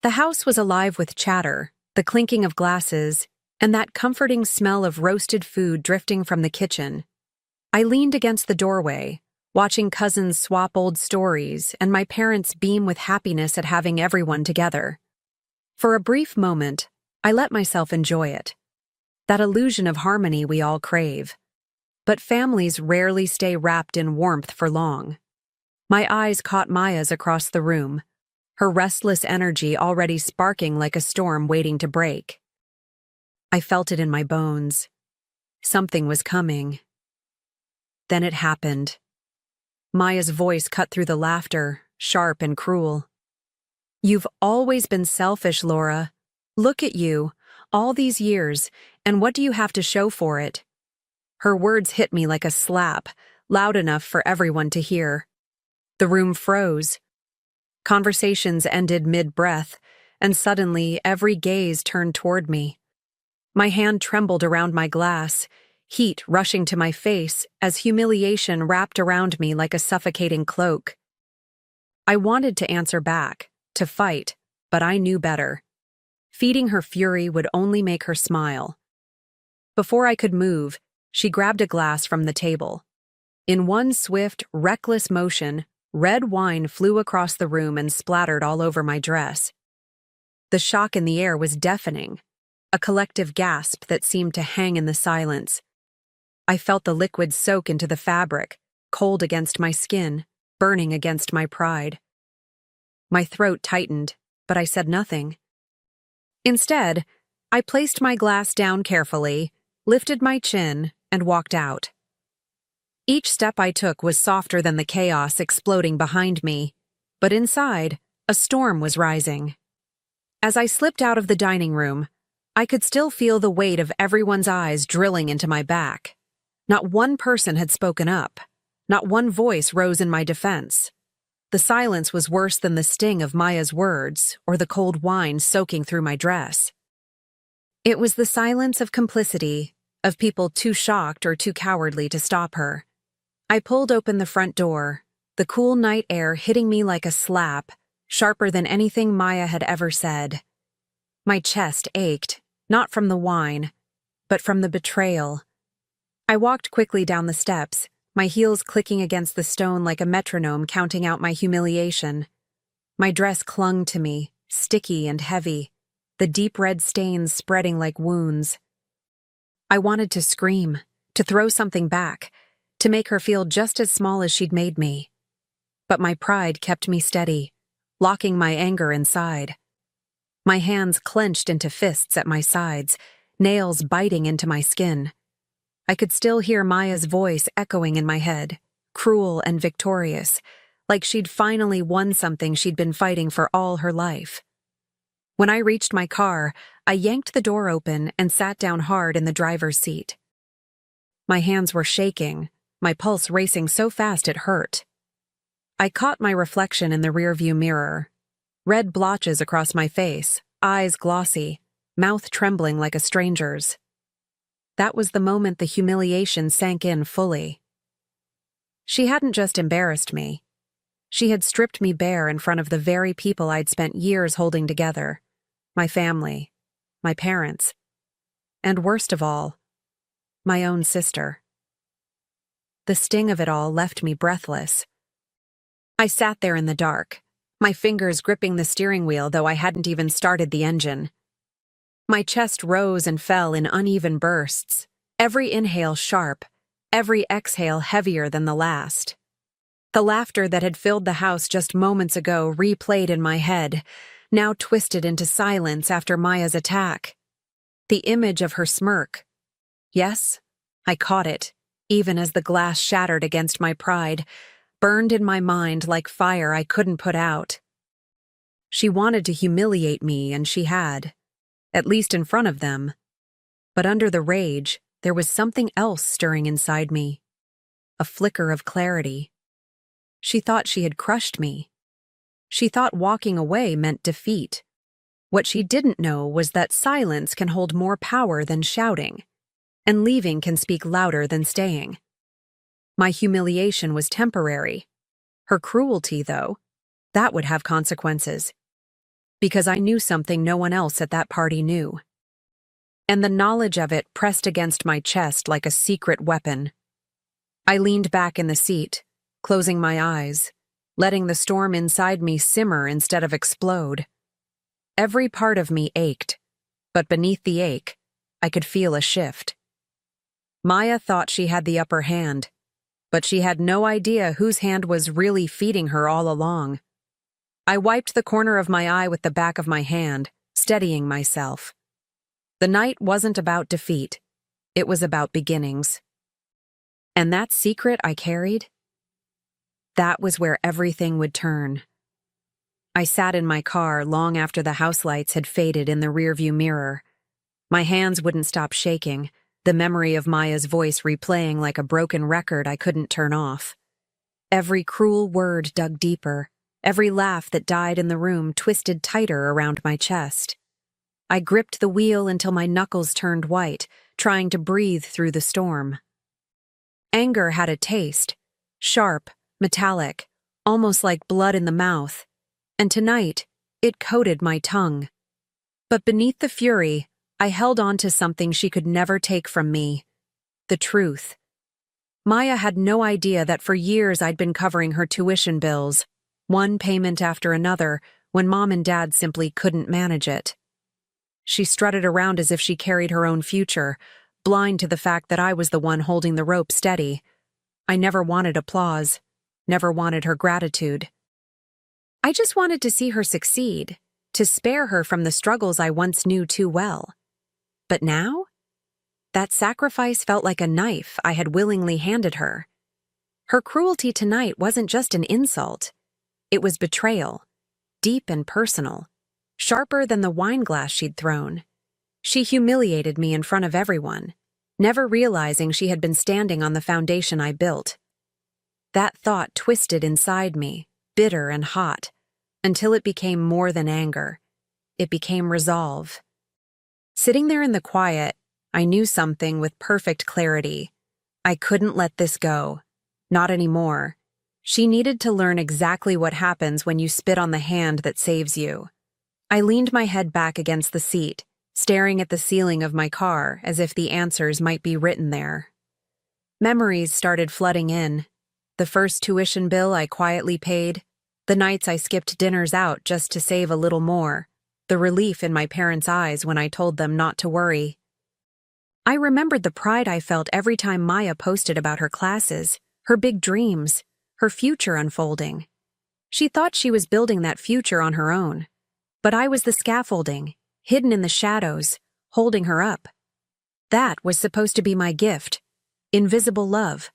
The house was alive with chatter, the clinking of glasses, and that comforting smell of roasted food drifting from the kitchen. I leaned against the doorway, watching cousins swap old stories and my parents beam with happiness at having everyone together. For a brief moment, I let myself enjoy it. That illusion of harmony we all crave. But families rarely stay wrapped in warmth for long. My eyes caught Maya's across the room, her restless energy already sparking like a storm waiting to break. I felt it in my bones. Something was coming. Then it happened. Maya's voice cut through the laughter, sharp and cruel. "You've always been selfish, Laura. Look at you, all these years, and what do you have to show for it?" Her words hit me like a slap, loud enough for everyone to hear. The room froze. Conversations ended mid-breath, and suddenly every gaze turned toward me. My hand trembled around my glass, heat rushing to my face as humiliation wrapped around me like a suffocating cloak. I wanted to answer back, to fight, but I knew better. Feeding her fury would only make her smile. Before I could move, she grabbed a glass from the table. In one swift, reckless motion, red wine flew across the room and splattered all over my dress. The shock in the air was deafening, a collective gasp that seemed to hang in the silence. I felt the liquid soak into the fabric, cold against my skin, burning against my pride. My throat tightened, but I said nothing. Instead, I placed my glass down carefully, lifted my chin, and walked out. Each step I took was softer than the chaos exploding behind me, but inside, a storm was rising. As I slipped out of the dining room, I could still feel the weight of everyone's eyes drilling into my back. Not one person had spoken up. Not one voice rose in my defense. The silence was worse than the sting of Maya's words or the cold wine soaking through my dress. It was the silence of complicity, of people too shocked or too cowardly to stop her. I pulled open the front door, the cool night air hitting me like a slap, sharper than anything Maya had ever said. My chest ached, not from the wine, but from the betrayal. I walked quickly down the steps, my heels clicking against the stone like a metronome counting out my humiliation. My dress clung to me, sticky and heavy, the deep red stains spreading like wounds. I wanted to scream, to throw something back, to make her feel just as small as she'd made me. But my pride kept me steady, locking my anger inside. My hands clenched into fists at my sides, nails biting into my skin. I could still hear Maya's voice echoing in my head, cruel and victorious, like she'd finally won something she'd been fighting for all her life. When I reached my car, I yanked the door open and sat down hard in the driver's seat. My hands were shaking, my pulse racing so fast it hurt. I caught my reflection in the rearview mirror. Red blotches across my face, eyes glossy, mouth trembling like a stranger's. That was the moment the humiliation sank in fully. She hadn't just embarrassed me. She had stripped me bare in front of the very people I'd spent years holding together. My family, my parents, and worst of all, my own sister. The sting of it all left me breathless. I sat there in the dark, my fingers gripping the steering wheel though I hadn't even started the engine. My chest rose and fell in uneven bursts, every inhale sharp, every exhale heavier than the last. The laughter that had filled the house just moments ago replayed in my head, now twisted into silence after Maya's attack. The image of her smirk. Yes, I caught it, even as the glass shattered against my pride, burned in my mind like fire I couldn't put out. She wanted to humiliate me, and she had, at least in front of them. But under the rage, there was something else stirring inside me. A flicker of clarity. She thought she had crushed me. She thought walking away meant defeat. What she didn't know was that silence can hold more power than shouting, and leaving can speak louder than staying. My humiliation was temporary. Her cruelty, though, that would have consequences. because I knew something no one else at that party knew. And the knowledge of it pressed against my chest like a secret weapon. I leaned back in the seat, closing my eyes, letting the storm inside me simmer instead of explode. Every part of me ached, but beneath the ache, I could feel a shift. Maya thought she had the upper hand, but she had no idea whose hand was really feeding her all along. I wiped the corner of my eye with the back of my hand, steadying myself. The night wasn't about defeat. It was about beginnings. And that secret I carried? That was where everything would turn. I sat in my car long after the house lights had faded in the rearview mirror. My hands wouldn't stop shaking, the memory of Maya's voice replaying like a broken record I couldn't turn off. Every cruel word dug deeper, every laugh that died in the room twisted tighter around my chest. I gripped the wheel until my knuckles turned white, trying to breathe through the storm. Anger had a taste, sharp, metallic, almost like blood in the mouth, and tonight, it coated my tongue. But beneath the fury, I held on to something she could never take from me: the truth. Maya had no idea that for years I'd been covering her tuition bills, one payment after another, when Mom and Dad simply couldn't manage it. She strutted around as if she carried her own future, blind to the fact that I was the one holding the rope steady. I never wanted applause, never wanted her gratitude. I just wanted to see her succeed, to spare her from the struggles I once knew too well. But now? That sacrifice felt like a knife I had willingly handed her. Her cruelty tonight wasn't just an insult. It was betrayal, deep and personal, sharper than the wine glass she'd thrown. She humiliated me in front of everyone, never realizing she had been standing on the foundation I built. That thought twisted inside me, bitter and hot, until it became more than anger. It became resolve. Sitting there in the quiet, I knew something with perfect clarity. I couldn't let this go. Not anymore. She needed to learn exactly what happens when you spit on the hand that saves you. I leaned my head back against the seat, staring at the ceiling of my car as if the answers might be written there. Memories started flooding in. The first tuition bill I quietly paid, the nights I skipped dinners out just to save a little more, the relief in my parents' eyes when I told them not to worry. I remembered the pride I felt every time Maya posted about her classes, her big dreams, her future unfolding. She thought she was building that future on her own, but I was the scaffolding, hidden in the shadows, holding her up. That was supposed to be my gift, invisible love.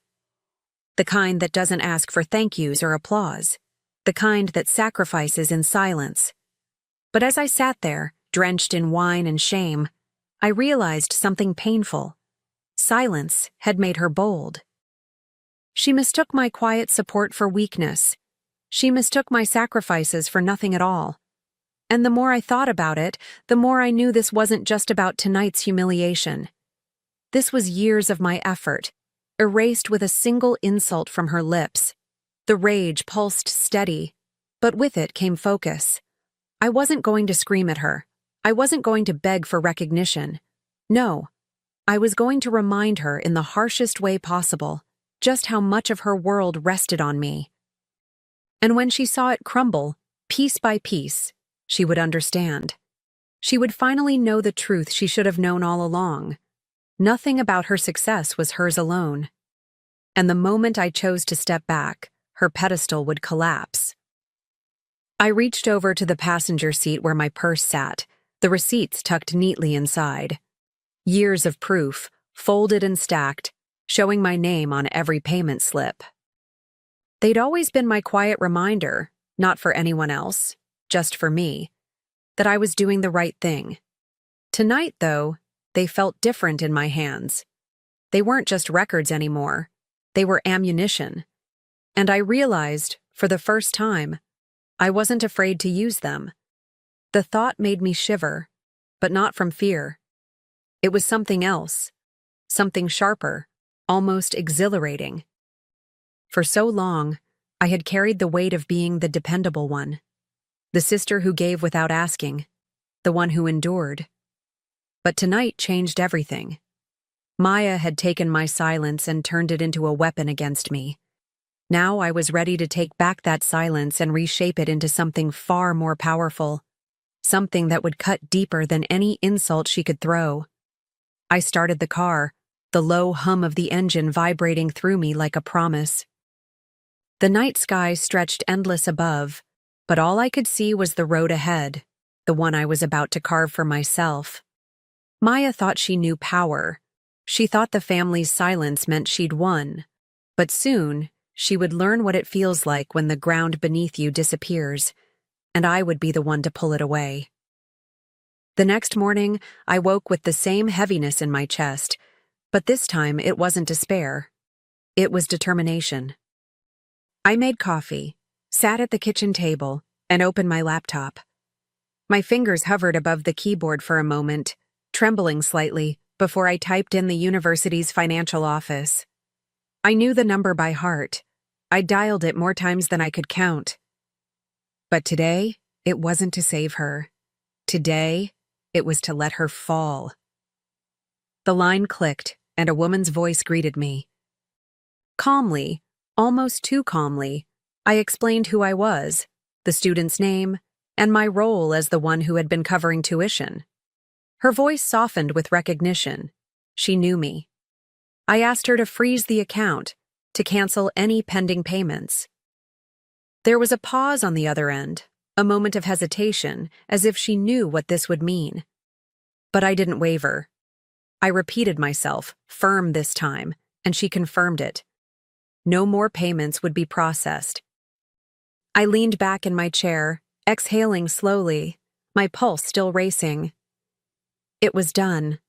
The kind that doesn't ask for thank yous or applause, the kind that sacrifices in silence. But as I sat there, drenched in wine and shame, I realized something painful. Silence had made her bold. She mistook my quiet support for weakness. She mistook my sacrifices for nothing at all. And the more I thought about it, the more I knew this wasn't just about tonight's humiliation. This was years of my effort, erased with a single insult from her lips. The rage pulsed steady, but with it came focus. I wasn't going to scream at her. I wasn't going to beg for recognition. No, I was going to remind her in the harshest way possible just how much of her world rested on me. And when she saw it crumble, piece by piece, she would understand. She would finally know the truth she should have known all along. Nothing about her success was hers alone. And the moment I chose to step back, her pedestal would collapse. I reached over to the passenger seat where my purse sat, the receipts tucked neatly inside. Years of proof, folded and stacked, showing my name on every payment slip. They'd always been my quiet reminder, not for anyone else, just for me, that I was doing the right thing. Tonight, though, they felt different in my hands. They weren't just records anymore. They were ammunition. And I realized, for the first time, I wasn't afraid to use them. The thought made me shiver, but not from fear. It was something else, something sharper, almost exhilarating. For so long, I had carried the weight of being the dependable one. the sister who gave without asking, the one who endured. But tonight changed everything. Maya had taken my silence and turned it into a weapon against me. Now I was ready to take back that silence and reshape it into something far more powerful, something that would cut deeper than any insult she could throw. I started the car, the low hum of the engine vibrating through me like a promise. The night sky stretched endless above, but all I could see was the road ahead, the one I was about to carve for myself. Maya thought she knew power. She thought the family's silence meant she'd won. But soon, she would learn what it feels like when the ground beneath you disappears, and I would be the one to pull it away. The next morning, I woke with the same heaviness in my chest, but this time it wasn't despair. It was determination. I made coffee, sat at the kitchen table, and opened my laptop. My fingers hovered above the keyboard for a moment, trembling slightly, before I typed in the university's financial office. I knew the number by heart. I dialed it more times than I could count. But today, it wasn't to save her. Today, it was to let her fall. The line clicked, and a woman's voice greeted me. Calmly, almost too calmly, I explained who I was, the student's name, and my role as the one who had been covering tuition. Her voice softened with recognition. She knew me. I asked her to freeze the account, to cancel any pending payments. There was a pause on the other end, a moment of hesitation, as if she knew what this would mean. But I didn't waver. I repeated myself, firm this time, and she confirmed it. No more payments would be processed. I leaned back in my chair, exhaling slowly, my pulse still racing. It was done.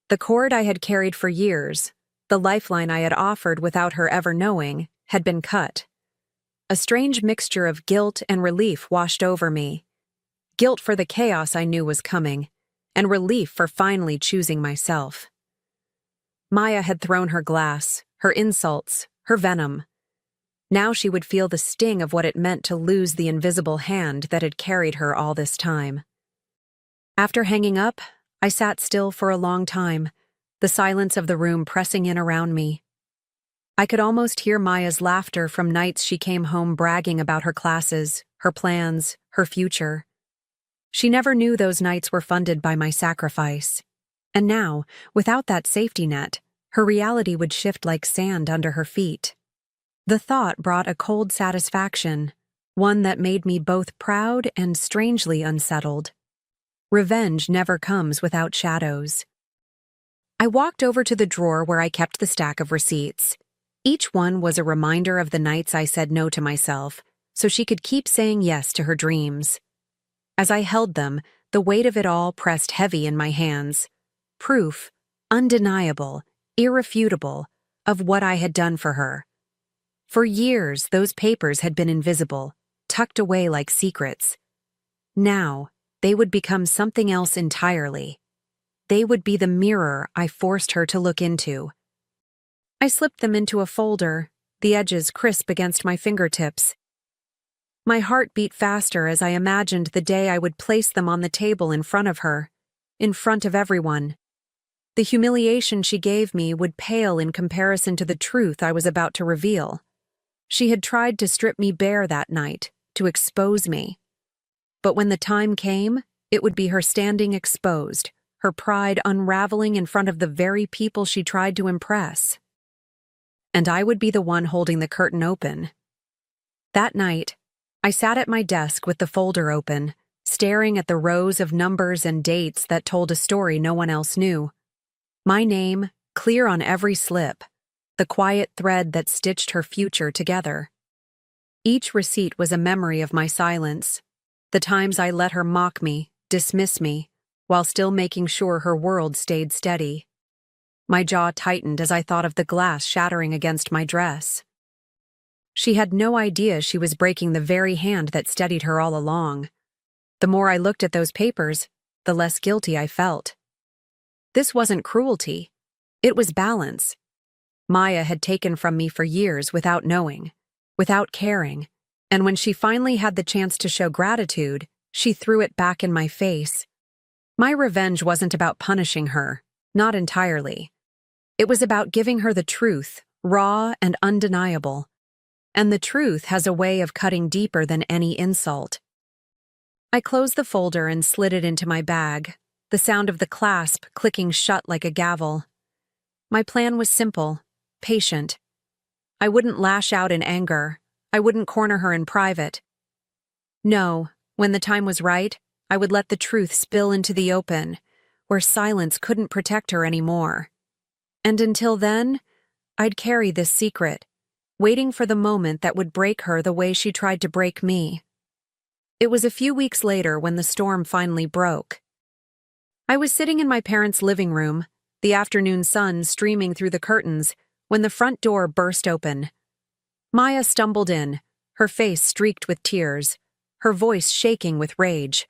The cord I had carried for years, the lifeline I had offered without her ever knowing, had been cut. A strange mixture of guilt and relief washed over me. Guilt for the chaos I knew was coming, and relief for finally choosing myself. Maya had thrown her glass, her insults, her venom. Now she would feel the sting of what it meant to lose the invisible hand that had carried her all this time. After hanging up, I sat still for a long time, the silence of the room pressing in around me. I could almost hear Maya's laughter from nights she came home bragging about her classes, her plans, her future. She never knew those nights were funded by my sacrifice. And now, without that safety net, her reality would shift like sand under her feet. The thought brought a cold satisfaction, one that made me both proud and strangely unsettled. Revenge never comes without shadows. I walked over to the drawer where I kept the stack of receipts. Each one was a reminder of the nights I said no to myself, so she could keep saying yes to her dreams. As I held them, the weight of it all pressed heavy in my hands. Proof, undeniable, irrefutable, of what I had done for her. For years, those papers had been invisible, tucked away like secrets. Now, they would become something else entirely. They would be the mirror I forced her to look into. I slipped them into a folder, the edges crisp against my fingertips. My heart beat faster as I imagined the day I would place them on the table in front of her, in front of everyone. The humiliation she gave me would pale in comparison to the truth I was about to reveal. She had tried to strip me bare that night, to expose me. But when the time came, it would be her standing exposed, her pride unraveling in front of the very people she tried to impress. And I would be the one holding the curtain open. That night, I sat at my desk with the folder open, staring at the rows of numbers and dates that told a story no one else knew. My name, clear on every slip, the quiet thread that stitched her future together. Each receipt was a memory of my silence, the times I let her mock me, dismiss me, while still making sure her world stayed steady. My jaw tightened as I thought of the glass shattering against my dress. She had no idea she was breaking the very hand that steadied her all along. The more I looked at those papers, the less guilty I felt. This wasn't cruelty. It was balance. Maya had taken from me for years without knowing, without caring, And when she finally had the chance to show gratitude, she threw it back in my face. My revenge wasn't about punishing her, not entirely. It was about giving her the truth, raw and undeniable. And the truth has a way of cutting deeper than any insult. I closed the folder and slid it into my bag, the sound of the clasp clicking shut like a gavel. My plan was simple, patient. I wouldn't lash out in anger. I wouldn't corner her in private. No, when the time was right, I would let the truth spill into the open, where silence couldn't protect her anymore. And until then, I'd carry this secret, waiting for the moment that would break her the way she tried to break me. It was a few weeks later when the storm finally broke. I was sitting in my parents' living room, the afternoon sun streaming through the curtains, when the front door burst open. Maya stumbled in, her face streaked with tears, her voice shaking with rage.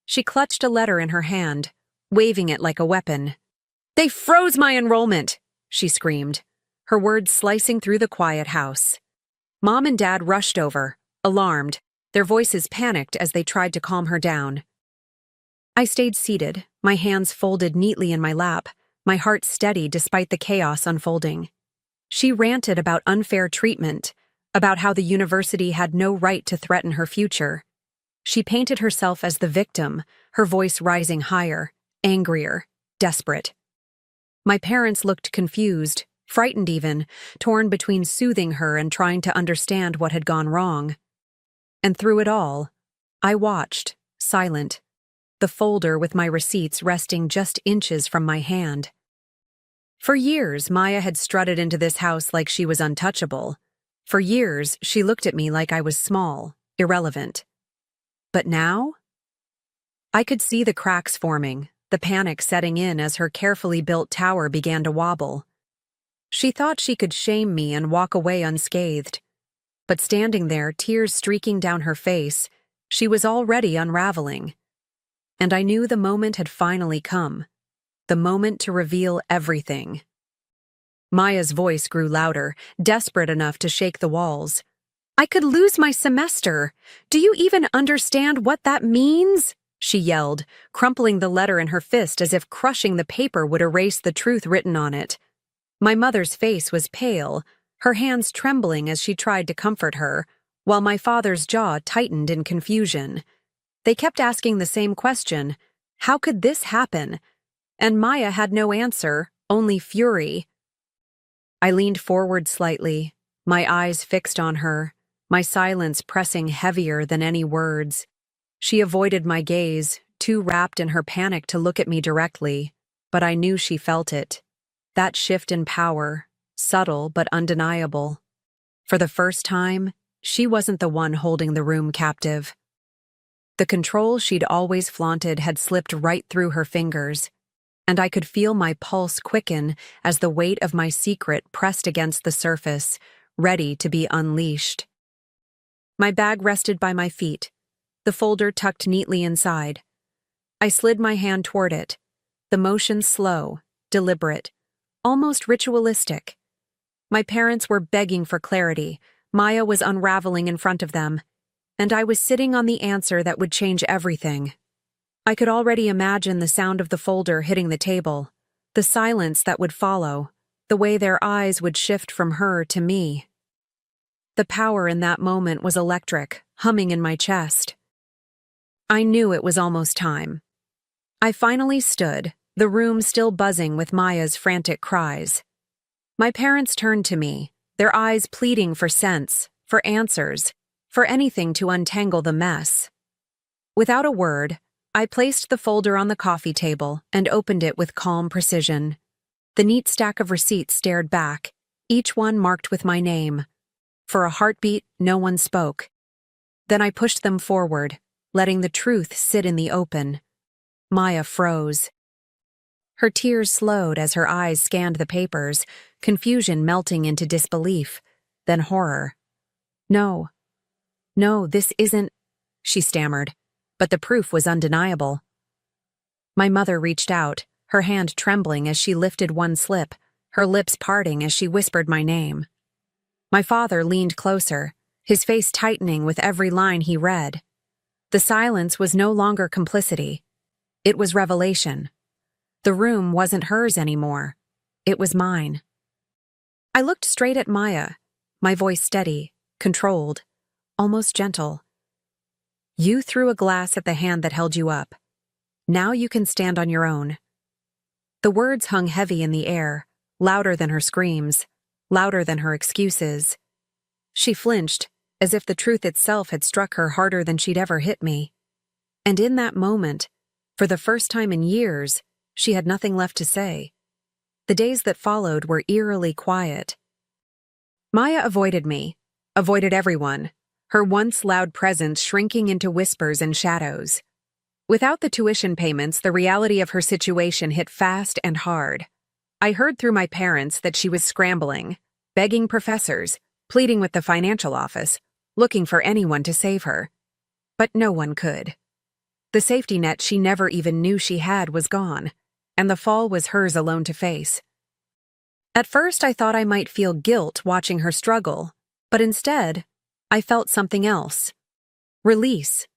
She clutched a letter in her hand, waving it like a weapon. "They froze my enrollment!" she screamed, her words slicing through the quiet house. Mom and Dad rushed over, alarmed, their voices panicked as they tried to calm her down. I stayed seated, my hands folded neatly in my lap, my heart steady despite the chaos unfolding. She ranted about unfair treatment, about how the university had no right to threaten her future. She painted herself as the victim, her voice rising higher, angrier, desperate. My parents looked confused, frightened even, torn between soothing her and trying to understand what had gone wrong. And through it all, I watched, silent, the folder with my receipts resting just inches from my hand. For years, Maya had strutted into this house like she was untouchable. For years, she looked at me like I was small, irrelevant. But now? I could see the cracks forming, the panic setting in as her carefully built tower began to wobble. She thought she could shame me and walk away unscathed. But standing there, tears streaking down her face, she was already unraveling. And I knew the moment had finally come. The moment to reveal everything. Maya's voice grew louder, desperate enough to shake the walls. "I could lose my semester. Do you even understand what that means?" she yelled, crumpling the letter in her fist as if crushing the paper would erase the truth written on it. My mother's face was pale, her hands trembling as she tried to comfort her, while my father's jaw tightened in confusion. They kept asking the same question, how could this happen? And Maya had no answer, only fury. I leaned forward slightly, my eyes fixed on her, my silence pressing heavier than any words. She avoided my gaze, too wrapped in her panic to look at me directly, but I knew she felt it. That shift in power, subtle but undeniable. For the first time, she wasn't the one holding the room captive. The control she'd always flaunted had slipped right through her fingers, and I could feel my pulse quicken as the weight of my secret pressed against the surface, ready to be unleashed. My bag rested by my feet, the folder tucked neatly inside. I slid my hand toward it, the motion slow, deliberate, almost ritualistic. My parents were begging for clarity, Maya was unraveling in front of them, and I was sitting on the answer that would change everything. I could already imagine the sound of the folder hitting the table, the silence that would follow, the way their eyes would shift from her to me. The power in that moment was electric, humming in my chest. I knew it was almost time. I finally stood, the room still buzzing with Maya's frantic cries. My parents turned to me, their eyes pleading for sense, for answers, for anything to untangle the mess. Without a word, I placed the folder on the coffee table and opened it with calm precision. The neat stack of receipts stared back, each one marked with my name. For a heartbeat, no one spoke. Then I pushed them forward, letting the truth sit in the open. Maya froze. Her tears slowed as her eyes scanned the papers, confusion melting into disbelief, then horror. "No, this isn't," she stammered, but the proof was undeniable. My mother reached out, her hand trembling as she lifted one slip, her lips parting as she whispered my name. My father leaned closer, his face tightening with every line he read. The silence was no longer complicity. It was revelation. The room wasn't hers anymore. It was mine. I looked straight at Maya, my voice steady, controlled, almost gentle. You threw a glass at the hand that held you up. Now you can stand on your own. The words hung heavy in the air, louder than her screams, louder than her excuses. She flinched, as if the truth itself had struck her harder than she'd ever hit me. And in that moment, for the first time in years, she had nothing left to say. The days that followed were eerily quiet. Maya avoided me, avoided everyone, her once loud presence shrinking into whispers and shadows. Without the tuition payments, the reality of her situation hit fast and hard. I heard through my parents that she was scrambling, begging professors, pleading with the financial office, looking for anyone to save her. But no one could. The safety net she never even knew she had was gone, and the fall was hers alone to face. At first, I thought I might feel guilt watching her struggle, but instead, I felt something else. Release.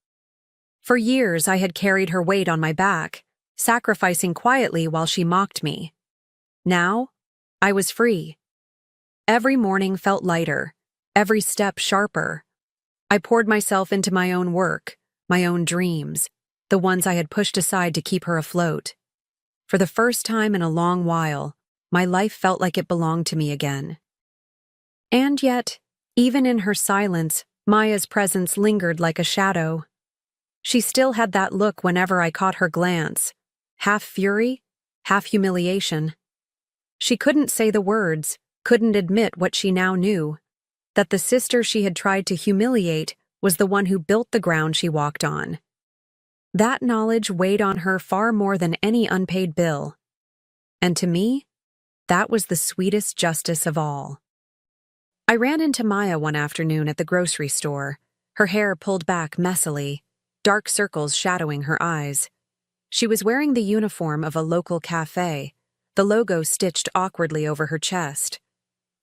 For years, I had carried her weight on my back, sacrificing quietly while she mocked me. Now, I was free. Every morning felt lighter, every step sharper. I poured myself into my own work, my own dreams, the ones I had pushed aside to keep her afloat. For the first time in a long while, my life felt like it belonged to me again. And yet, even in her silence, Maya's presence lingered like a shadow. She still had that look whenever I caught her glance, half fury, half humiliation. She couldn't say the words, couldn't admit what she now knew, that the sister she had tried to humiliate was the one who built the ground she walked on. That knowledge weighed on her far more than any unpaid bill. And to me, that was the sweetest justice of all. I ran into Maya one afternoon at the grocery store, her hair pulled back messily, dark circles shadowing her eyes. She was wearing the uniform of a local cafe, the logo stitched awkwardly over her chest.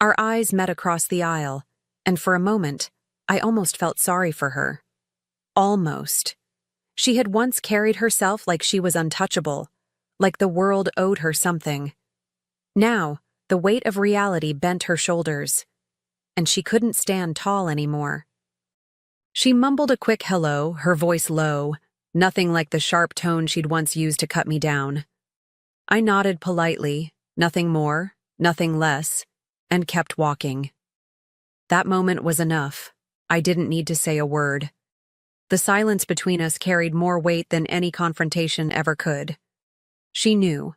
Our eyes met across the aisle, and for a moment, I almost felt sorry for her. Almost. She had once carried herself like she was untouchable, like the world owed her something. Now, the weight of reality bent her shoulders, and she couldn't stand tall anymore. She mumbled a quick hello, her voice low, nothing like the sharp tone she'd once used to cut me down. I nodded politely, nothing more, nothing less, and kept walking. That moment was enough. I didn't need to say a word. The silence between us carried more weight than any confrontation ever could. She knew.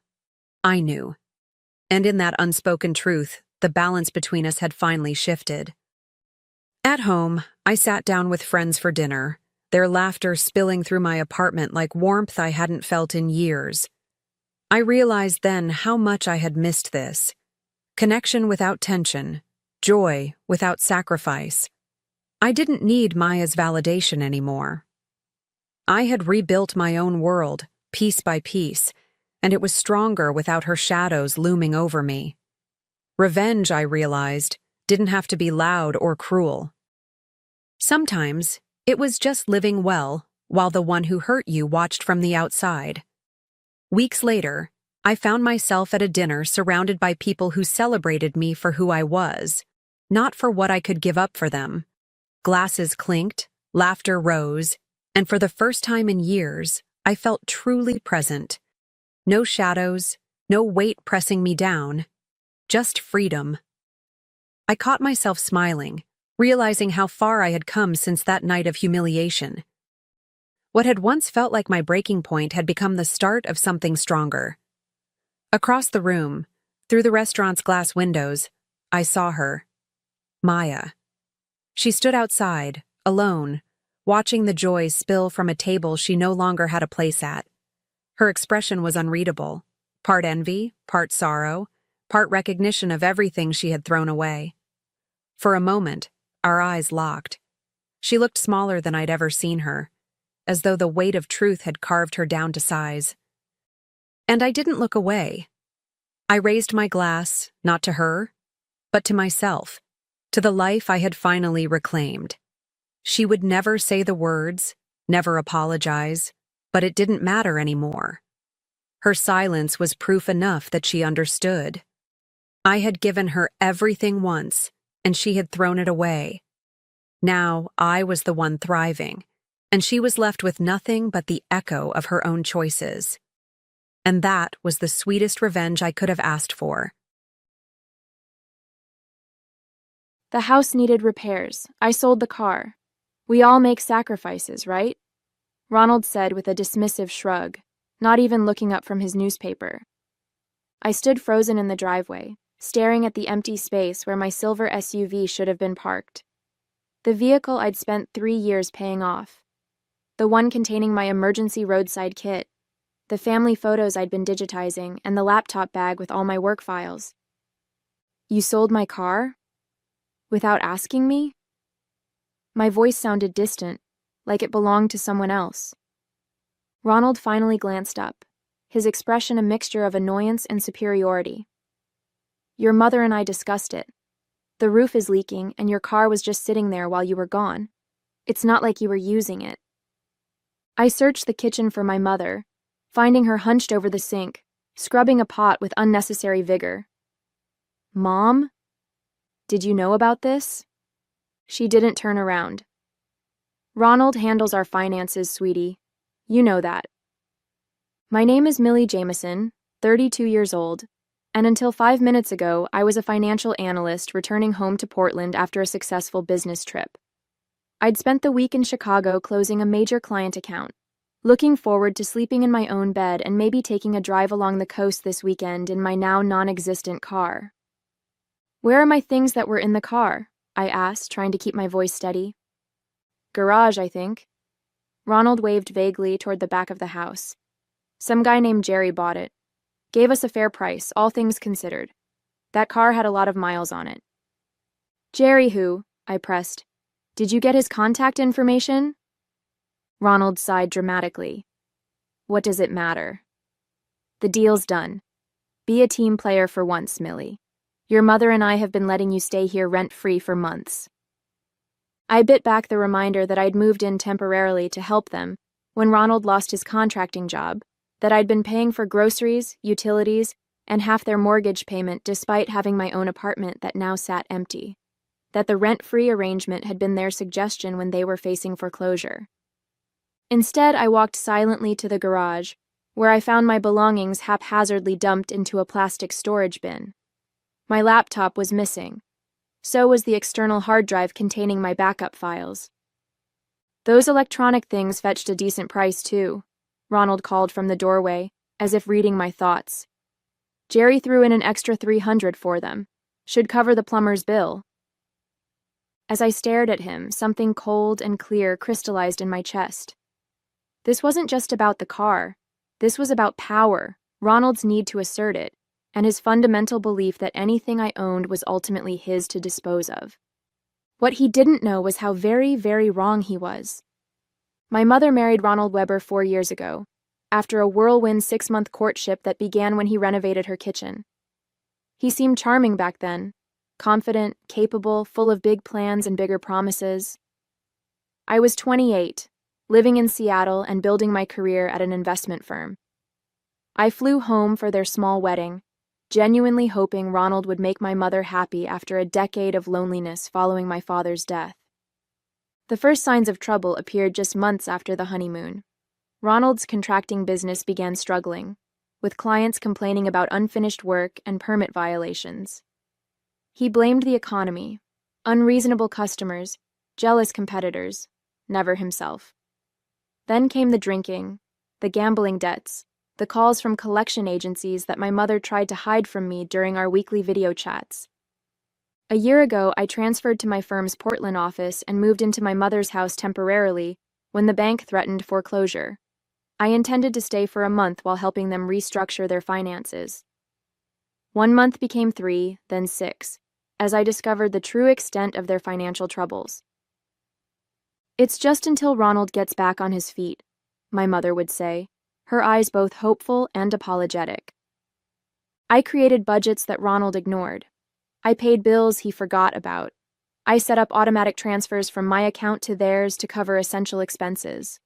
I knew. And in that unspoken truth, the balance between us had finally shifted. At home, I sat down with friends for dinner, their laughter spilling through my apartment like warmth I hadn't felt in years. I realized then how much I had missed this. Connection without tension, joy without sacrifice. I didn't need Maya's validation anymore. I had rebuilt my own world, piece by piece, and it was stronger without her shadows looming over me. Revenge, I realized, didn't have to be loud or cruel. Sometimes, it was just living well while the one who hurt you watched from the outside. Weeks later, I found myself at a dinner surrounded by people who celebrated me for who I was, not for what I could give up for them. Glasses clinked, laughter rose, and for the first time in years, I felt truly present. No shadows, no weight pressing me down, just freedom. I caught myself smiling, realizing how far I had come since that night of humiliation. What had once felt like my breaking point had become the start of something stronger. Across the room, through the restaurant's glass windows, I saw her. Maya. She stood outside, alone, watching the joy spill from a table she no longer had a place at. Her expression was unreadable, part envy, part sorrow, part recognition of everything she had thrown away. For a moment, our eyes locked. She looked smaller than I'd ever seen her, as though the weight of truth had carved her down to size. And I didn't look away. I raised my glass, not to her, but to myself, to to the life I had finally reclaimed. She would never say the words, never apologize, but it didn't matter anymore. Her silence was proof enough that she understood. I had given her everything once, and she had thrown it away. Now I was the one thriving, and she was left with nothing but the echo of her own choices. And that was the sweetest revenge I could have asked for. The house needed repairs. I sold the car. We all make sacrifices, right? Ronald said with a dismissive shrug, not even looking up from his newspaper. I stood frozen in the driveway, staring at the empty space where my silver SUV should have been parked. The vehicle I'd spent 3 years paying off. The one containing my emergency roadside kit, the family photos I'd been digitizing, and the laptop bag with all my work files. You sold my car? Without asking me? My voice sounded distant, like it belonged to someone else. Ronald finally glanced up, his expression a mixture of annoyance and superiority. Your mother and I discussed it. The roof is leaking, and your car was just sitting there while you were gone. It's not like you were using it. I searched the kitchen for my mother, finding her hunched over the sink, scrubbing a pot with unnecessary vigor. Mom? Did you know about this? She didn't turn around. Ronald handles our finances, sweetie. You know that. My name is Millie Jameson, 32 years old, and until 5 minutes ago, I was a financial analyst returning home to Portland after a successful business trip. I'd spent the week in Chicago closing a major client account, looking forward to sleeping in my own bed and maybe taking a drive along the coast this weekend in my now non-existent car. Where are my things that were in the car? I asked, trying to keep my voice steady. Garage, I think. Ronald waved vaguely toward the back of the house. Some guy named Jerry bought it. Gave us a fair price, all things considered. That car had a lot of miles on it. Jerry who? I pressed. Did you get his contact information? Ronald sighed dramatically. What does it matter? The deal's done. Be a team player for once, Millie. Your mother and I have been letting you stay here rent-free for months. I bit back the reminder that I'd moved in temporarily to help them when Ronald lost his contracting job, that I'd been paying for groceries, utilities, and half their mortgage payment despite having my own apartment that now sat empty, that the rent-free arrangement had been their suggestion when they were facing foreclosure. Instead, I walked silently to the garage, where I found my belongings haphazardly dumped into a plastic storage bin. My laptop was missing. So was the external hard drive containing my backup files. Those electronic things fetched a decent price, too, Ronald called from the doorway, as if reading my thoughts. Jerry threw in an extra $300 for them. Should cover the plumber's bill. As I stared at him, something cold and clear crystallized in my chest. This wasn't just about the car. This was about power, Ronald's need to assert it, and his fundamental belief that anything I owned was ultimately his to dispose of. What he didn't know was how very, very wrong he was. My mother married Ronald Weber 4 years ago, after a whirlwind 6-month courtship that began when he renovated her kitchen. He seemed charming back then, confident, capable, full of big plans and bigger promises. I was 28, living in Seattle and building my career at an investment firm. I flew home for their small wedding, genuinely hoping Ronald would make my mother happy after a decade of loneliness following my father's death. The first signs of trouble appeared just months after the honeymoon. Ronald's contracting business began struggling, with clients complaining about unfinished work and permit violations. He blamed the economy, unreasonable customers, jealous competitors, never himself. Then came the drinking, the gambling debts, the calls from collection agencies that my mother tried to hide from me during our weekly video chats. A year ago, I transferred to my firm's Portland office and moved into my mother's house temporarily when the bank threatened foreclosure. I intended to stay for a month while helping them restructure their finances. 1 month became 3, then 6, as I discovered the true extent of their financial troubles. It's just until Ronald gets back on his feet, my mother would say, her eyes both hopeful and apologetic. I created budgets that Ronald ignored. I paid bills he forgot about, I set up automatic transfers from my account to theirs to cover essential expenses.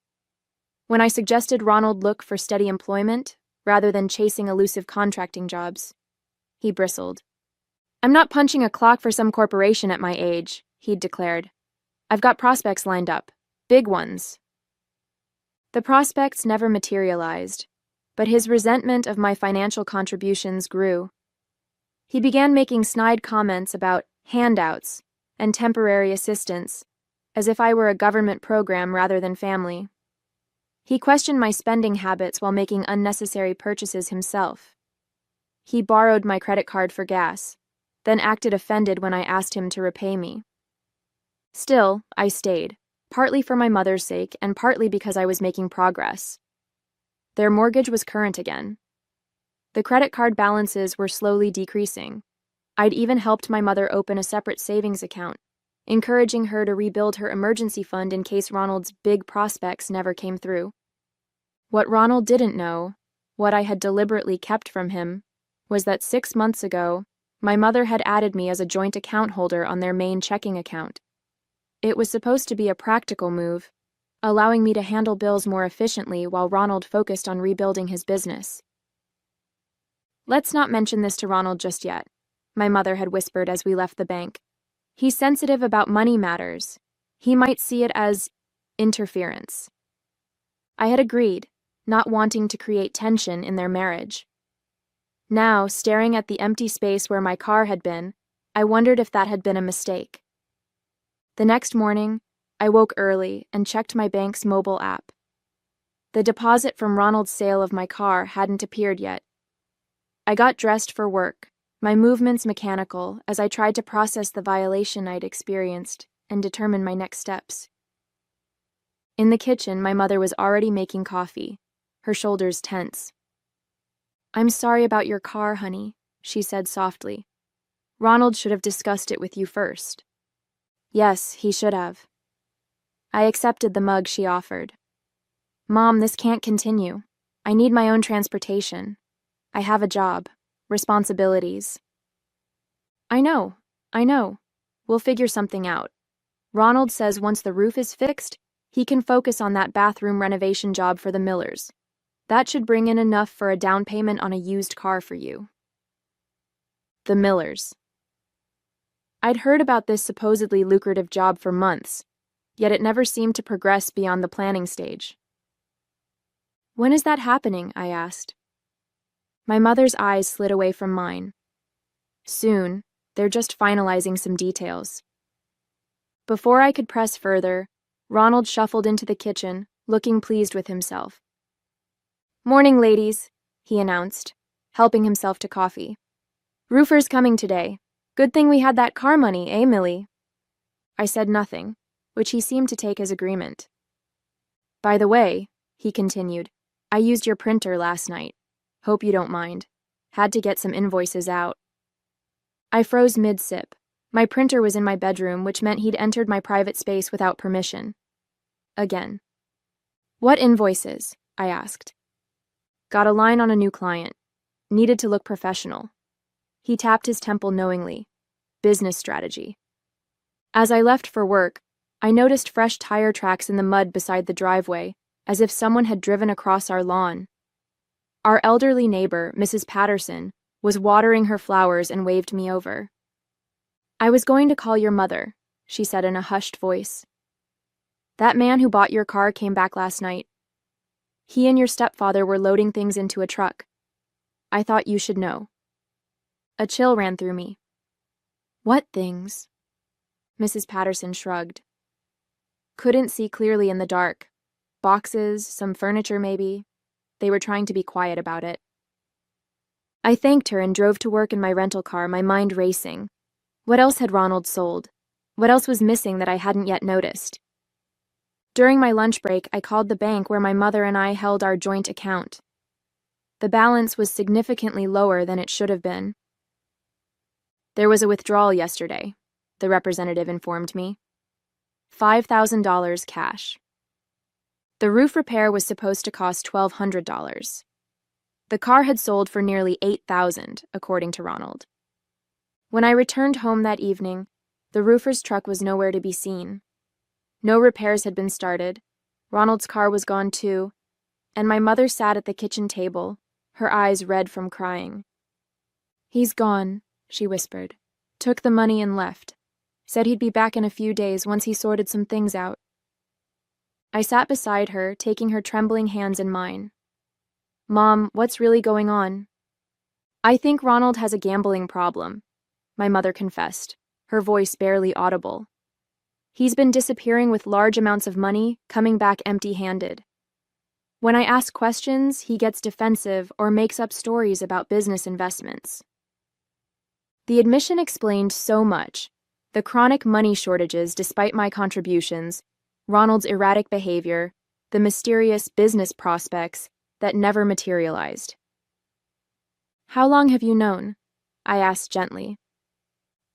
When I suggested Ronald look for steady employment, rather than chasing elusive contracting jobs, he bristled. "I'm not punching a clock for some corporation at my age," he'd declared. "I've got prospects lined up. Big ones." The prospects never materialized, but his resentment of my financial contributions grew. He began making snide comments about handouts and temporary assistance, as if I were a government program rather than family. He questioned my spending habits while making unnecessary purchases himself. He borrowed my credit card for gas, then acted offended when I asked him to repay me. Still, I stayed, partly for my mother's sake and partly because I was making progress. Their mortgage was current again. The credit card balances were slowly decreasing. I'd even helped my mother open a separate savings account, encouraging her to rebuild her emergency fund in case Ronald's big prospects never came through. What Ronald didn't know, what I had deliberately kept from him, was that 6 months ago, my mother had added me as a joint account holder on their main checking account. It was supposed to be a practical move, allowing me to handle bills more efficiently while Ronald focused on rebuilding his business. "Let's not mention this to Ronald just yet," my mother had whispered as we left the bank. "He's sensitive about money matters. He might see it as interference." I had agreed, not wanting to create tension in their marriage. Now, staring at the empty space where my car had been, I wondered if that had been a mistake. The next morning, I woke early and checked my bank's mobile app. The deposit from Ronald's sale of my car hadn't appeared yet. I got dressed for work, my movements mechanical as I tried to process the violation I'd experienced and determine my next steps. In the kitchen, my mother was already making coffee, her shoulders tense. "I'm sorry about your car, honey," she said softly. "Ronald should have discussed it with you first." Yes, he should have. I accepted the mug she offered. "Mom, this can't continue. I need my own transportation. I have a job, responsibilities." I know. We'll figure something out. Ronald says once the roof is fixed, he can focus on that bathroom renovation job for the Millers. That should bring in enough for a down payment on a used car for you." The Millers. I'd heard about this supposedly lucrative job for months, yet it never seemed to progress beyond the planning stage. "When is that happening?" I asked. My mother's eyes slid away from mine. "Soon. They're just finalizing some details." Before I could press further, Ronald shuffled into the kitchen, looking pleased with himself. "Morning, ladies," he announced, helping himself to coffee. "Roofer's coming today. Good thing we had that car money, eh, Millie?" I said nothing, which he seemed to take as agreement. "By the way," he continued, "I used your printer last night. Hope you don't mind. Had to get some invoices out." I froze mid-sip. My printer was in my bedroom, which meant he'd entered my private space without permission. Again. "What invoices?" I asked. "Got a line on a new client. Needed to look professional." He tapped his temple knowingly. Business strategy. As I left for work, I noticed fresh tire tracks in the mud beside the driveway, as if someone had driven across our lawn. Our elderly neighbor, Mrs. Patterson, was watering her flowers and waved me over. "I was going to call your mother," she said in a hushed voice. "That man who bought your car came back last night. He and your stepfather were loading things into a truck. I thought you should know." A chill ran through me. "What things?" Mrs. Patterson shrugged. "Couldn't see clearly in the dark. Boxes, some furniture maybe. They were trying to be quiet about it." I thanked her and drove to work in my rental car, my mind racing. What else had Ronald sold? What else was missing that I hadn't yet noticed? During my lunch break, I called the bank where my mother and I held our joint account. The balance was significantly lower than it should have been. "There was a withdrawal yesterday," the representative informed me. $5,000 cash. The roof repair was supposed to cost $1,200. The car had sold for nearly $8,000, according to Ronald. When I returned home that evening, The roofer's truck was nowhere to be seen. No repairs had been started. Ronald's car was gone too, and my mother sat at the kitchen table, her eyes red from crying. "He's gone," she whispered. "Took the money and left. Said he'd be back in a few days once he sorted some things out." I sat beside her, taking her trembling hands in mine. "Mom, what's really going on?" "I think Ronald has a gambling problem," my mother confessed, her voice barely audible. "He's been disappearing with large amounts of money, coming back empty-handed. When I ask questions, he gets defensive or makes up stories about business investments." The admission explained so much: the chronic money shortages despite my contributions, Ronald's erratic behavior, the mysterious business prospects that never materialized. "How long have you known?" I asked gently.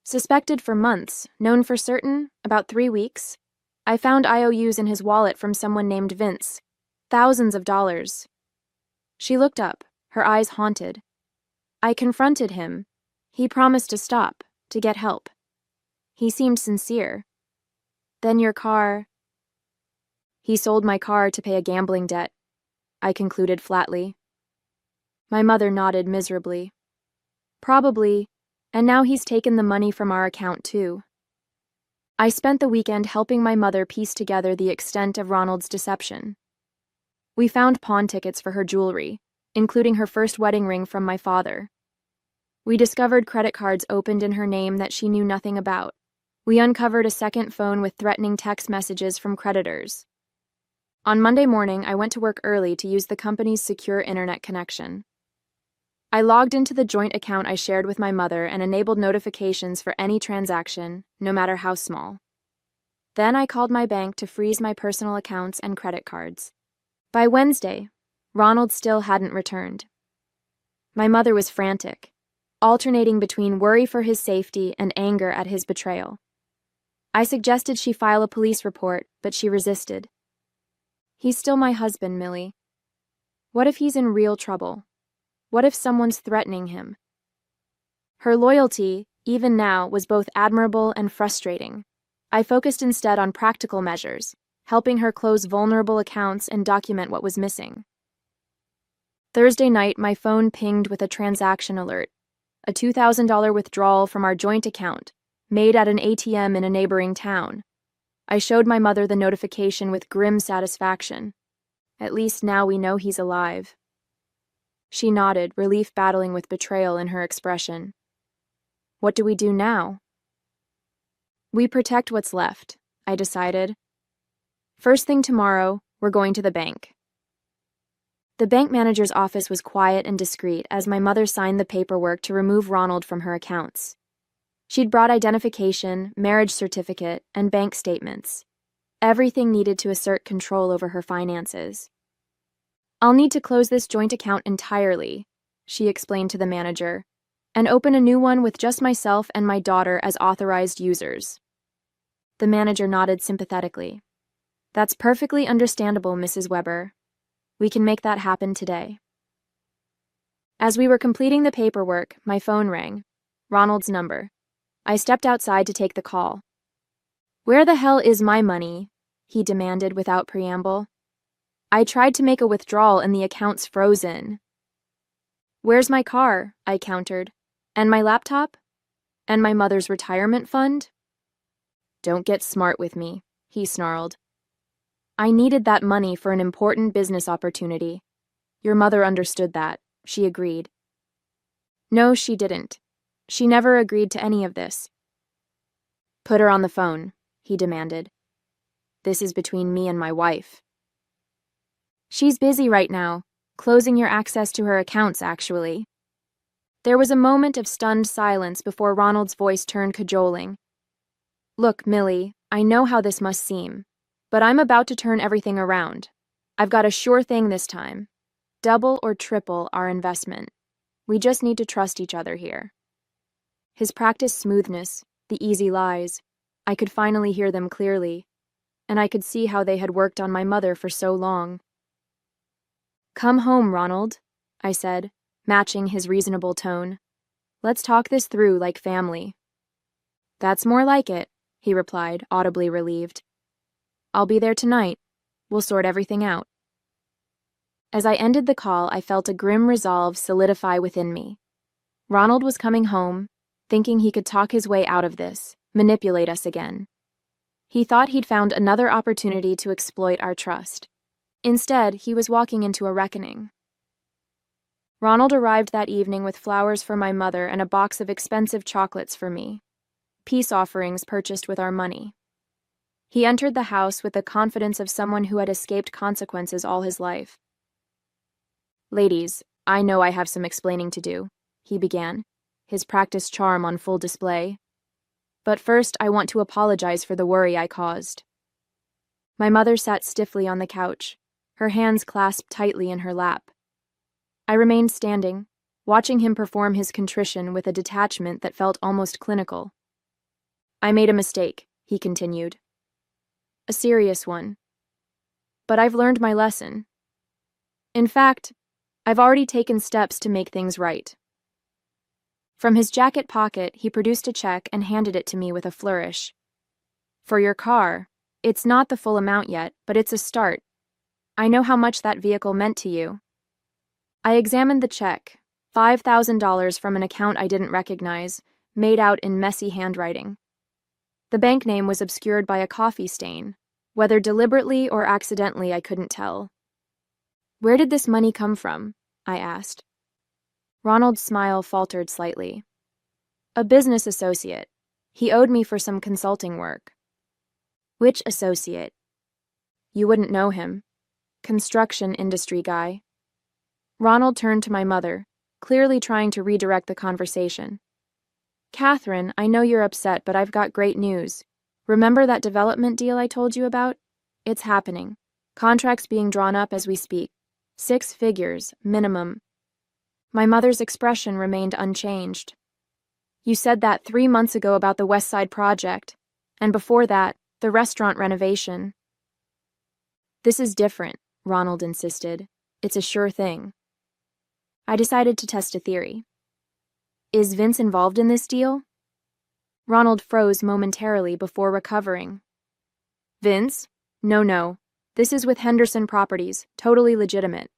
"Suspected for months, known for certain, about 3 weeks. I found IOUs in his wallet from someone named Vince. Thousands of dollars." She looked up, her eyes haunted. "I confronted him. He promised to stop, to get help. He seemed sincere. Then your car—" "He sold my car to pay a gambling debt," I concluded flatly. My mother nodded miserably. "Probably, and now he's taken the money from our account too." I spent the weekend helping my mother piece together the extent of Ronald's deception. We found pawn tickets for her jewelry, including her first wedding ring from my father. We discovered credit cards opened in her name that she knew nothing about. We uncovered a second phone with threatening text messages from creditors. On Monday morning, I went to work early to use the company's secure internet connection. I logged into the joint account I shared with my mother and enabled notifications for any transaction, no matter how small. Then I called my bank to freeze my personal accounts and credit cards. By Wednesday, Ronald still hadn't returned. My mother was frantic, alternating between worry for his safety and anger at his betrayal. I suggested she file a police report, but she resisted. "He's still my husband, Millie. What if he's in real trouble? What if someone's threatening him?" Her loyalty, even now, was both admirable and frustrating. I focused instead on practical measures, helping her close vulnerable accounts and document what was missing. Thursday night, my phone pinged with a transaction alert, a $2,000 withdrawal from our joint account, made at an ATM in a neighboring town. I showed my mother the notification with grim satisfaction. At least now we know he's alive. She nodded, relief battling with betrayal in her expression. "What do we do now?" "We protect what's left," I decided. "First thing tomorrow, we're going to the bank." The bank manager's office was quiet and discreet as my mother signed the paperwork to remove Ronald from her accounts. She'd brought identification, marriage certificate, and bank statements. Everything needed to assert control over her finances. "I'll need to close this joint account entirely," she explained to the manager, "and open a new one with just myself and my daughter as authorized users." The manager nodded sympathetically. "That's perfectly understandable, Mrs. Weber. We can make that happen today." As we were completing the paperwork, my phone rang. Ronald's number. I stepped outside to take the call. "Where the hell is my money?" he demanded without preamble. "I tried to make a withdrawal and the account's frozen." "Where's my car?" I countered. "And my laptop? And my mother's retirement fund?" "Don't get smart with me," he snarled. "I needed that money for an important business opportunity. Your mother understood that," she agreed. "No, she didn't. She never agreed to any of this." "Put her on the phone," he demanded. "This is between me and my wife." "She's busy right now, closing your access to her accounts, actually." There was a moment of stunned silence before Ronald's voice turned cajoling. "Look, Millie, I know how this must seem, but I'm about to turn everything around. I've got a sure thing this time. Double or triple our investment. We just need to trust each other here." His practiced smoothness, the easy lies, I could finally hear them clearly, and I could see how they had worked on my mother for so long. "Come home, Ronald," I said, matching his reasonable tone. "Let's talk this through like family." That's more like it, he replied, audibly relieved. I'll be there tonight. We'll sort everything out. As I ended the call, I felt a grim resolve solidify within me. Ronald was coming home, thinking he could talk his way out of this, manipulate us again. He thought he'd found another opportunity to exploit our trust. Instead, he was walking into a reckoning. Ronald arrived that evening with flowers for my mother and a box of expensive chocolates for me, peace offerings purchased with our money. He entered the house with the confidence of someone who had escaped consequences all his life. Ladies, I know I have some explaining to do, he began, his practiced charm on full display. But first, I want to apologize for the worry I caused. My mother sat stiffly on the couch, her hands clasped tightly in her lap. I remained standing, watching him perform his contrition with a detachment that felt almost clinical. I made a mistake, he continued. A serious one. But I've learned my lesson. In fact, I've already taken steps to make things right. From his jacket pocket, he produced a check and handed it to me with a flourish. For your car, it's not the full amount yet, but it's a start. I know how much that vehicle meant to you. I examined the check, $5,000 from an account I didn't recognize, made out in messy handwriting. The bank name was obscured by a coffee stain. Whether deliberately or accidentally, I couldn't tell. Where did this money come from? I asked. Ronald's smile faltered slightly. A business associate. He owed me for some consulting work. Which associate? You wouldn't know him. Construction industry guy. Ronald turned to my mother, clearly trying to redirect the conversation. Catherine, I know you're upset, but I've got great news. Remember that development deal I told you about? It's happening. Contracts being drawn up as we speak. 6 figures, minimum. My mother's expression remained unchanged. You said that 3 months ago about the West Side project, and before that, the restaurant renovation. This is different, Ronald insisted. It's a sure thing. I decided to test a theory. Is Vince involved in this deal? Ronald froze momentarily before recovering. Vince? No. This is with Henderson Properties, totally legitimate.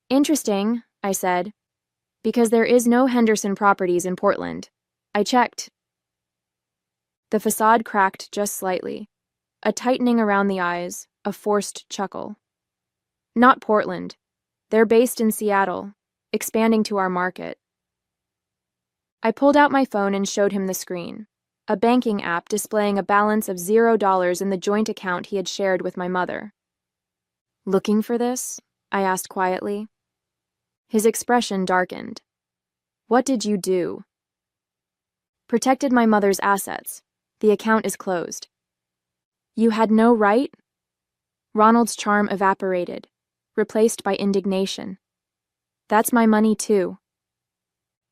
Interesting, I said, because there is no Henderson Properties in Portland. I checked. The facade cracked just slightly, a tightening around the eyes, a forced chuckle. Not Portland. They're based in Seattle, expanding to our market. I pulled out my phone and showed him the screen, a banking app displaying a balance of $0 in the joint account he had shared with my mother. Looking for this? I asked quietly. His expression darkened. What did you do? Protected my mother's assets. The account is closed. You had no right? Ronald's charm evaporated, replaced by indignation. That's my money too.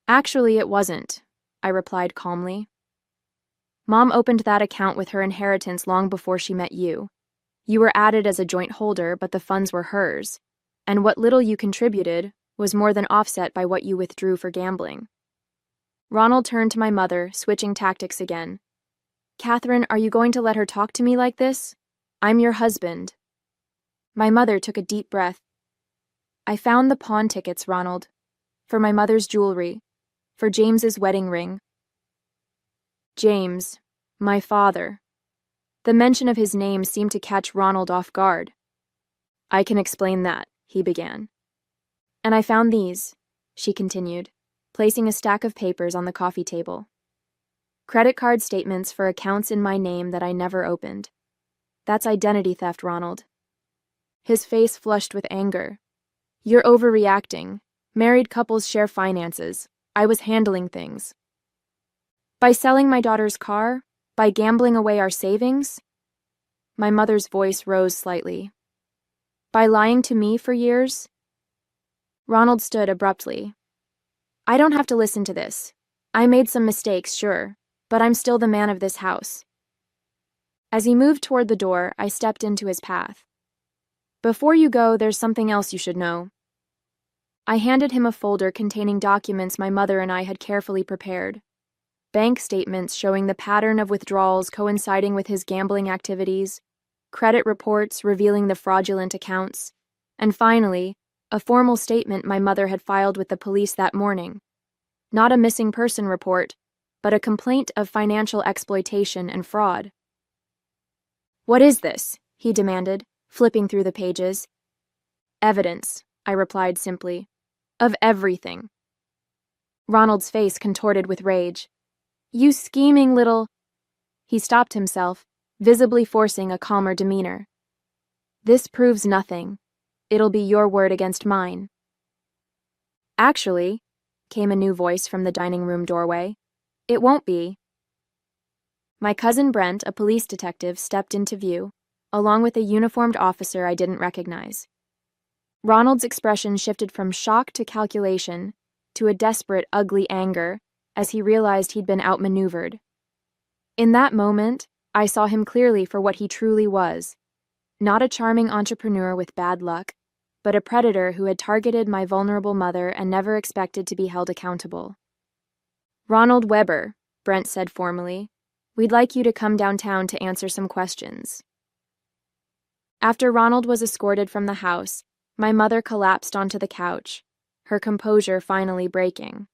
Actually, it wasn't, I replied calmly. Mom opened that account with her inheritance long before she met you. You were added as a joint holder, but the funds were hers, and what little you contributed was more than offset by what you withdrew for gambling. Ronald turned to my mother, switching tactics again. Catherine, are you going to let her talk to me like this? I'm your husband. My mother took a deep breath. I found the pawn tickets, Ronald. For my mother's jewelry. For James's wedding ring. James, my father. The mention of his name seemed to catch Ronald off guard. I can explain that, he began. And I found these, she continued, placing a stack of papers on the coffee table. Credit card statements for accounts in my name that I never opened. That's identity theft, Ronald. His face flushed with anger. You're overreacting. Married couples share finances. I was handling things. By selling my daughter's car? By gambling away our savings? My mother's voice rose slightly. By lying to me for years? Ronald stood abruptly. I don't have to listen to this. I made some mistakes, sure, but I'm still the man of this house. As he moved toward the door, I stepped into his path. Before you go, there's something else you should know. I handed him a folder containing documents my mother and I had carefully prepared. bank statements showing the pattern of withdrawals coinciding with his gambling activities, credit reports revealing the fraudulent accounts, and finally, a formal statement my mother had filed with the police that morning. Not a missing person report, but a complaint of financial exploitation and fraud. "What is this?" he demanded, flipping through the pages. "Evidence," I replied simply. "Of everything." Ronald's face contorted with rage. "You scheming little—" He stopped himself, visibly forcing a calmer demeanor. "This proves nothing. It'll be your word against mine." "Actually," came a new voice from the dining room doorway, "it won't be." My cousin Brent, a police detective, stepped into view, along with a uniformed officer I didn't recognize. Ronald's expression shifted from shock to calculation to a desperate, ugly anger as he realized he'd been outmaneuvered. In that moment, I saw him clearly for what he truly was. Not a charming entrepreneur with bad luck, but a predator who had targeted my vulnerable mother and never expected to be held accountable. "Ronald Weber," Brent said formally, "we'd like you to come downtown to answer some questions." After Ronald was escorted from the house, my mother collapsed onto the couch, her composure finally breaking.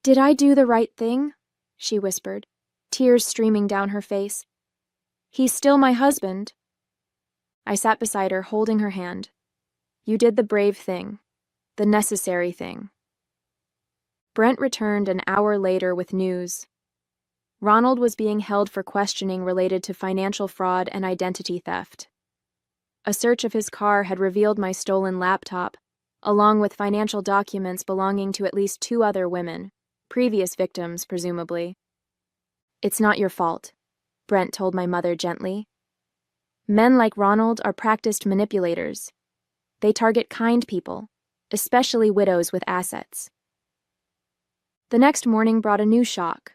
"Did I do the right thing?" she whispered, tears streaming down her face. "He's still my husband." I sat beside her, holding her hand. "You did the brave thing, the necessary thing." Brent returned an hour later with news. Ronald was being held for questioning related to financial fraud and identity theft. A search of his car had revealed my stolen laptop, along with financial documents belonging to at least 2 other women, previous victims, presumably. "It's not your fault," Brent told my mother gently. "Men like Ronald are practiced manipulators. They target kind people, especially widows with assets." The next morning brought a new shock.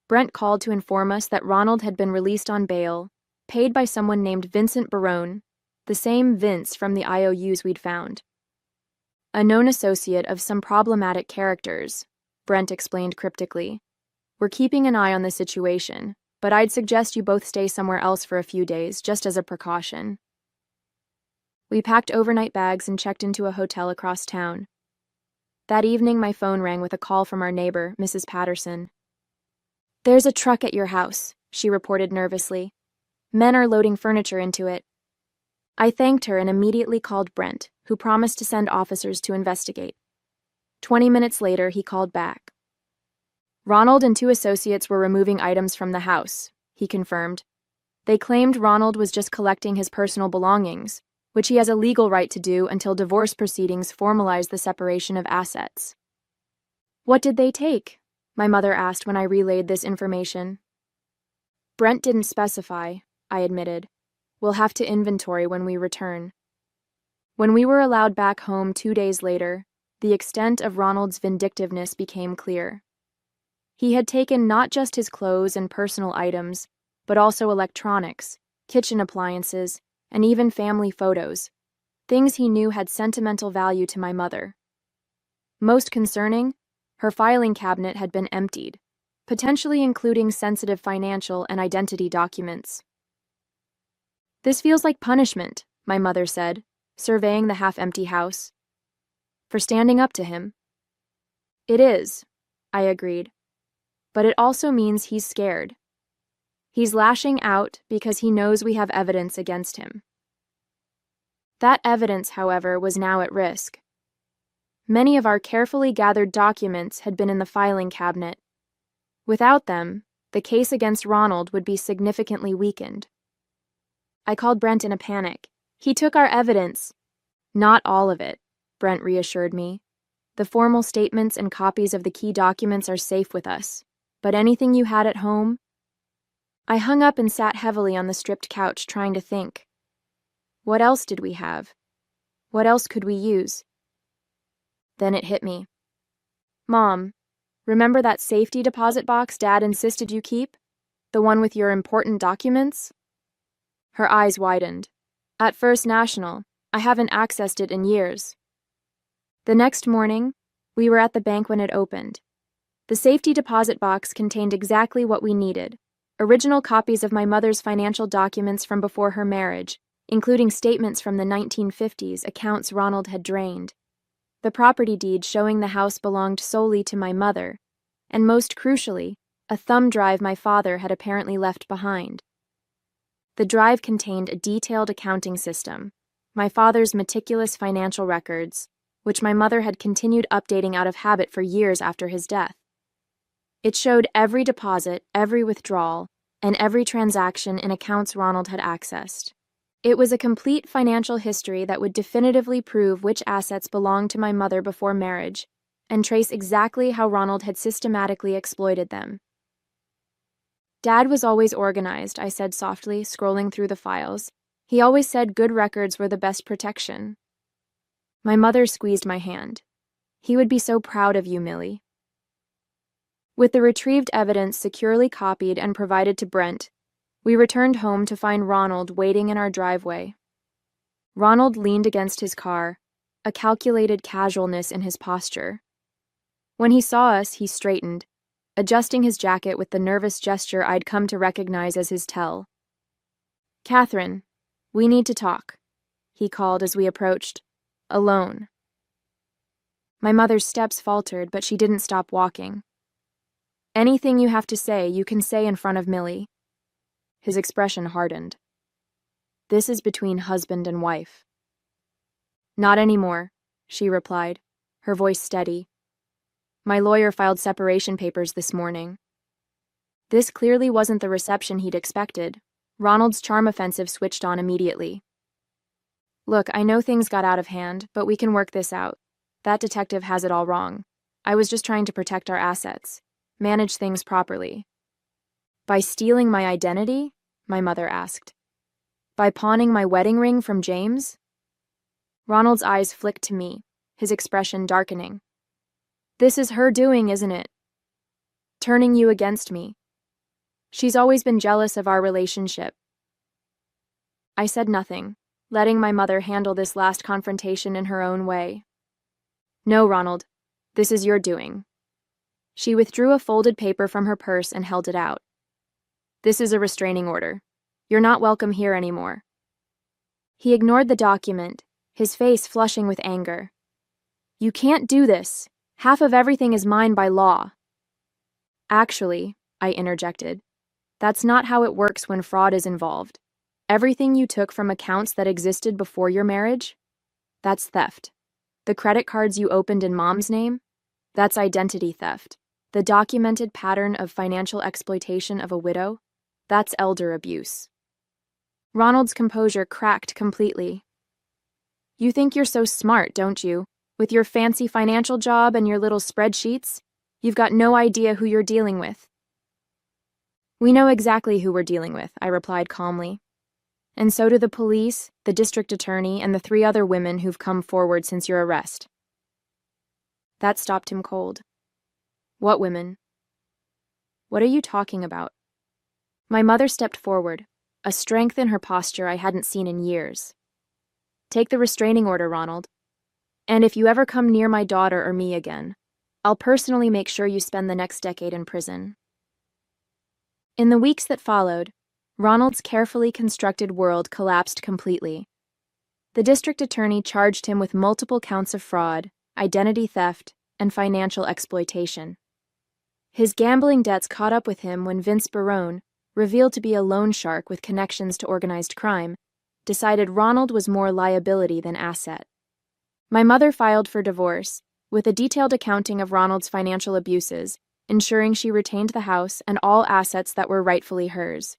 Brent called to inform us that Ronald had been released on bail, paid by someone named Vincent Barone, the same Vince from the IOUs we'd found. "A known associate of some problematic characters," Brent explained cryptically. "We're keeping an eye on the situation, but I'd suggest you both stay somewhere else for a few days, just as a precaution." We packed overnight bags and checked into a hotel across town. That evening, my phone rang with a call from our neighbor, Mrs. Patterson. "There's a truck at your house," she reported nervously. "Men are loading furniture into it." I thanked her and immediately called Brent, who promised to send officers to investigate. 20 minutes later, he called back. "Ronald and 2 associates were removing items from the house," he confirmed. "They claimed Ronald was just collecting his personal belongings, which he has a legal right to do until divorce proceedings formalize the separation of assets." "What did they take?" my mother asked when I relayed this information. "Brent didn't specify," I admitted. "We'll have to inventory when we return." When we were allowed back home 2 days later, the extent of Ronald's vindictiveness became clear. He had taken not just his clothes and personal items, but also electronics, kitchen appliances, and even family photos, things he knew had sentimental value to my mother. Most concerning, her filing cabinet had been emptied, potentially including sensitive financial and identity documents. "This feels like punishment," my mother said, surveying the half-empty house. "For standing up to him." "It is," I agreed. "But it also means he's scared. He's lashing out because he knows we have evidence against him." That evidence, however, was now at risk. Many of our carefully gathered documents had been in the filing cabinet. Without them, the case against Ronald would be significantly weakened. I called Brent in a panic. "He took our evidence." "Not all of it," Brent reassured me. "The formal statements and copies of the key documents are safe with us, but anything you had at home?" I hung up and sat heavily on the stripped couch, trying to think. What else did we have? What else could we use? Then it hit me. "Mom, remember that safety deposit box Dad insisted you keep? The one with your important documents?" Her eyes widened. "At First National. I haven't accessed it in years." The next morning, we were at the bank when it opened. The safety deposit box contained exactly what we needed: original copies of my mother's financial documents from before her marriage, including statements from the 1950s, accounts Ronald had drained, the property deed showing the house belonged solely to my mother, and most crucially, a thumb drive my father had apparently left behind. The drive contained a detailed accounting system, my father's meticulous financial records, which my mother had continued updating out of habit for years after his death. It showed every deposit, every withdrawal, and every transaction in accounts Ronald had accessed. It was a complete financial history that would definitively prove which assets belonged to my mother before marriage and trace exactly how Ronald had systematically exploited them. Dad was always organized, I said softly, scrolling through the files. He always said good records were the best protection. My mother squeezed my hand. He would be so proud of you, Millie. With the retrieved evidence securely copied and provided to Brent, we returned home to find Ronald waiting in our driveway. Ronald leaned against his car, a calculated casualness in his posture. When he saw us, he straightened, adjusting his jacket with the nervous gesture I'd come to recognize as his tell. "Catherine, we need to talk," he called as we approached, alone. My mother's steps faltered, but she didn't stop walking. "Anything you have to say, you can say in front of Millie." His expression hardened. "This is between husband and wife." "Not anymore," she replied, her voice steady. "My lawyer filed separation papers this morning." This clearly wasn't the reception he'd expected. Ronald's charm offensive switched on immediately. "Look, I know things got out of hand, but we can work this out. That detective has it all wrong. I was just trying to protect our assets, manage things properly." "By stealing my identity?" my mother asked. "By pawning my wedding ring from James?" Ronald's eyes flicked to me, his expression darkening. "This is her doing, isn't it? Turning you against me. She's always been jealous of our relationship." I said nothing, letting my mother handle this last confrontation in her own way. "No, Ronald, this is your doing." She withdrew a folded paper from her purse and held it out. "This is a restraining order. You're not welcome here anymore." He ignored the document, his face flushing with anger. "You can't do this. Half of everything is mine by law." "Actually," I interjected, "that's not how it works when fraud is involved. Everything you took from accounts that existed before your marriage? That's theft. The credit cards you opened in Mom's name? That's identity theft. The documented pattern of financial exploitation of a widow? That's elder abuse." Ronald's composure cracked completely. "You think you're so smart, don't you? With your fancy financial job and your little spreadsheets? You've got no idea who you're dealing with." "We know exactly who we're dealing with," I replied calmly. "And so do the police, the district attorney, and the 3 other women who've come forward since your arrest." That stopped him cold. "What women?" "What are you talking about?" My mother stepped forward, a strength in her posture I hadn't seen in years. "Take the restraining order, Ronald. And if you ever come near my daughter or me again, I'll personally make sure you spend the next decade in prison." In the weeks that followed, Ronald's carefully constructed world collapsed completely. The district attorney charged him with multiple counts of fraud, identity theft, and financial exploitation. His gambling debts caught up with him when Vince Barone, revealed to be a loan shark with connections to organized crime, decided Ronald was more liability than asset. My mother filed for divorce, with a detailed accounting of Ronald's financial abuses, ensuring she retained the house and all assets that were rightfully hers.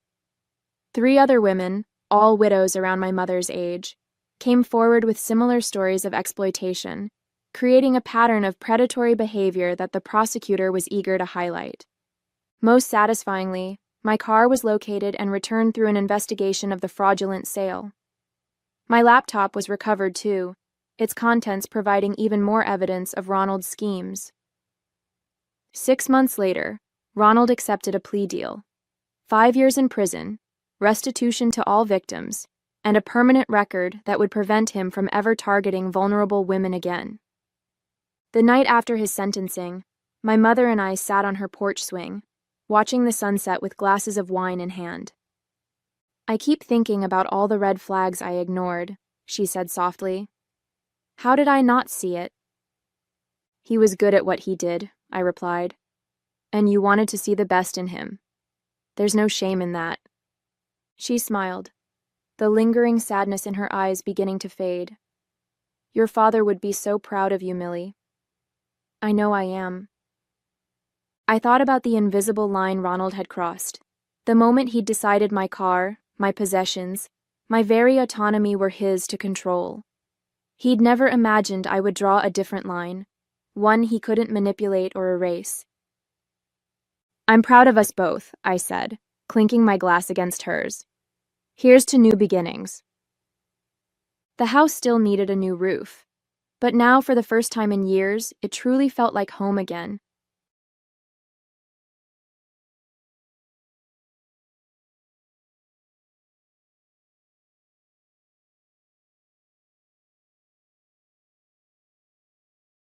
3 other women, all widows around my mother's age, came forward with similar stories of exploitation, creating a pattern of predatory behavior that the prosecutor was eager to highlight. Most satisfyingly, my car was located and returned through an investigation of the fraudulent sale. My laptop was recovered too, its contents providing even more evidence of Ronald's schemes. 6 months later, Ronald accepted a plea deal: 5 years in prison, restitution to all victims, and a permanent record that would prevent him from ever targeting vulnerable women again. The night after his sentencing, My mother and I sat on her porch swing, watching the sunset with glasses of wine in hand. I keep thinking about all the red flags I ignored, she said softly. How did I not see it? He was good at what he did, I replied. And you wanted to see the best in him. There's no shame in that. She smiled, the lingering sadness in her eyes beginning to fade. Your father would be so proud of you, Millie. I know I am. I thought about the invisible line Ronald had crossed. The moment he'd decided my car, my possessions, my very autonomy were his to control. He'd never imagined I would draw a different line, one he couldn't manipulate or erase. I'm proud of us both, I said, clinking my glass against hers. Here's to new beginnings. The house still needed a new roof, but now for the first time in years, it truly felt like home again,